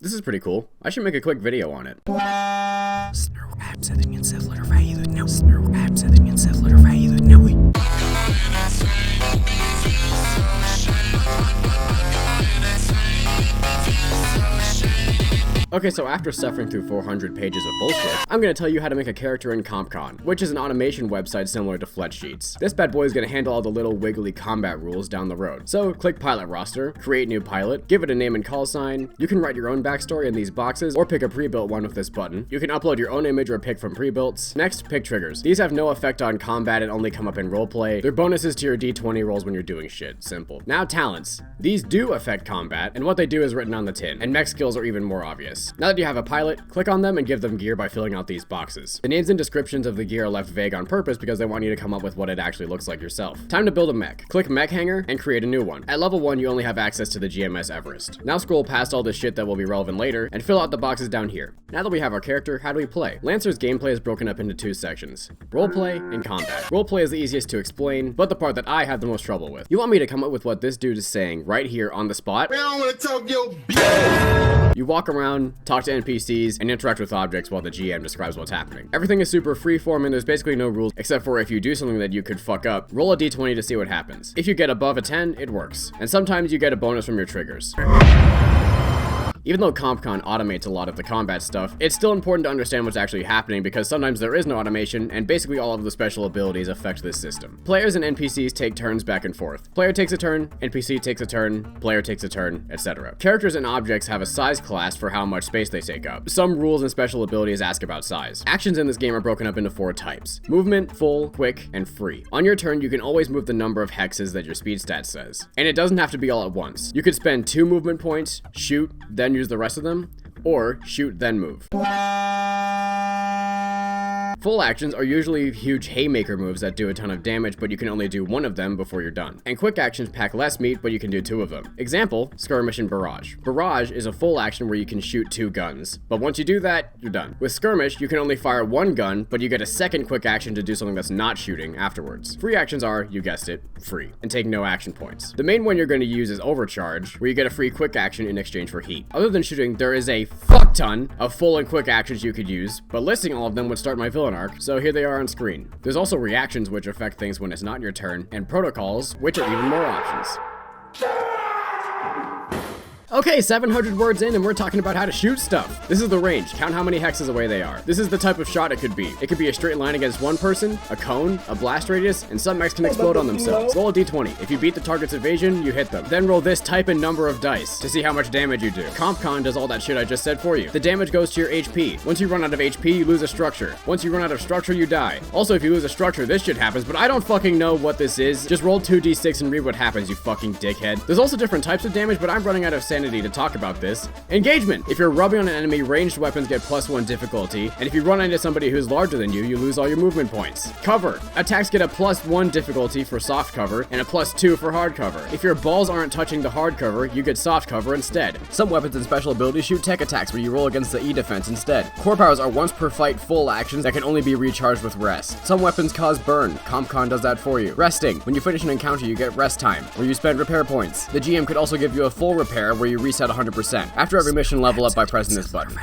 This is pretty cool. I should make a quick video on it. Okay, so after suffering through 400 pages of bullshit, I'm gonna tell you how to make a character in CompCon, which is an automation website similar to Fletch-Sheets. This bad boy is gonna handle all the little wiggly combat rules down the road. So, click Pilot Roster, create new pilot, give it a name and call sign. You can write your own backstory in these boxes, or pick a pre-built one with this button. You can upload your own image or pick from pre-builts. Next, pick triggers. These have no effect on combat and only come up in roleplay. They're bonuses to your D20 rolls when you're doing shit. Simple. Now, talents. These do affect combat, and what they do is written on the tin, and mech skills are even more obvious. Now that you have a pilot, click on them and give them gear by filling out these boxes. The names and descriptions of the gear are left vague on purpose because they want you to come up with what it actually looks like yourself. Time to build a mech. Click Mech Hanger and create a new one. At level 1, you only have access to the GMS Everest. Now scroll past all this shit that will be relevant later and fill out the boxes down here. Now that we have our character, how do we play? Lancer's gameplay is broken up into 2 sections: roleplay and combat. Roleplay is the easiest to explain, but the part that I have the most trouble with. You want me to come up with what this dude is saying right here on the spot? Man, I don't want to talk your bitch. You walk around, talk to NPCs, and interact with objects while the GM describes what's happening. Everything is super freeform and there's basically no rules except for if you do something that you could fuck up, roll a d20 to see what happens. If you get above a 10, it works. And sometimes you get a bonus from your triggers. Even though CompCon automates a lot of the combat stuff, it's still important to understand what's actually happening because sometimes there is no automation and basically all of the special abilities affect this system. Players and NPCs take turns back and forth. Player takes a turn, NPC takes a turn, player takes a turn, etc. Characters and objects have a size class for how much space they take up. Some rules and special abilities ask about size. Actions in this game are broken up into 4 types: movement, full, quick, and free. On your turn, you can always move the number of hexes that your speed stat says. And it doesn't have to be all at once. You could spend 2 movement points, shoot, then use the rest of them, or shoot then move. Full actions are usually huge haymaker moves that do a ton of damage, but you can only do 1 of them before you're done. And quick actions pack less meat, but you can do 2 of them. Example, Skirmish and Barrage. Barrage is a full action where you can shoot 2 guns, but once you do that, you're done. With Skirmish, you can only fire 1 gun, but you get a second quick action to do something that's not shooting afterwards. Free actions are, you guessed it, free, and take no action points. The main one you're going to use is Overcharge, where you get a free quick action in exchange for heat. Other than shooting, there is a fuck ton of full and quick actions you could use, but listing all of them would start my villain arc, so here they are on screen. There's also reactions, which affect things when it's not your turn, and protocols, which are even more options. Okay, 700 words in and we're talking about how to shoot stuff. This is the range. Count how many hexes away they are. This is the type of shot it could be. It could be a straight line against one person, a cone, a blast radius, and some mechs can explode on themselves. Roll a d20. If you beat the target's evasion, you hit them. Then roll this type and number of dice to see how much damage you do. CompCon does all that shit I just said for you. The damage goes to your HP. Once you run out of HP, you lose a structure. Once you run out of structure, you die. Also, if you lose a structure, this shit happens, but I don't fucking know what this is. Just roll 2d6 and read what happens, you fucking dickhead. There's also different types of damage, but I'm running out of sanity to talk about this. Engagement. If you're rubbing on an enemy, ranged weapons get +1 difficulty, and if you run into somebody who's larger than you, you lose all your movement points. Cover. Attacks get a +1 difficulty for soft cover, and a +2 for hard cover. If your balls aren't touching the hard cover, you get soft cover instead. Some weapons and special abilities shoot tech attacks where you roll against the E defense instead. Core powers are once per fight full actions that can only be recharged with rest. Some weapons cause burn. CompCon does that for you. Resting. When you finish an encounter, you get rest time, where you spend repair points. The GM could also give you a full repair where you reset 100%. After every mission, level up by pressing this button.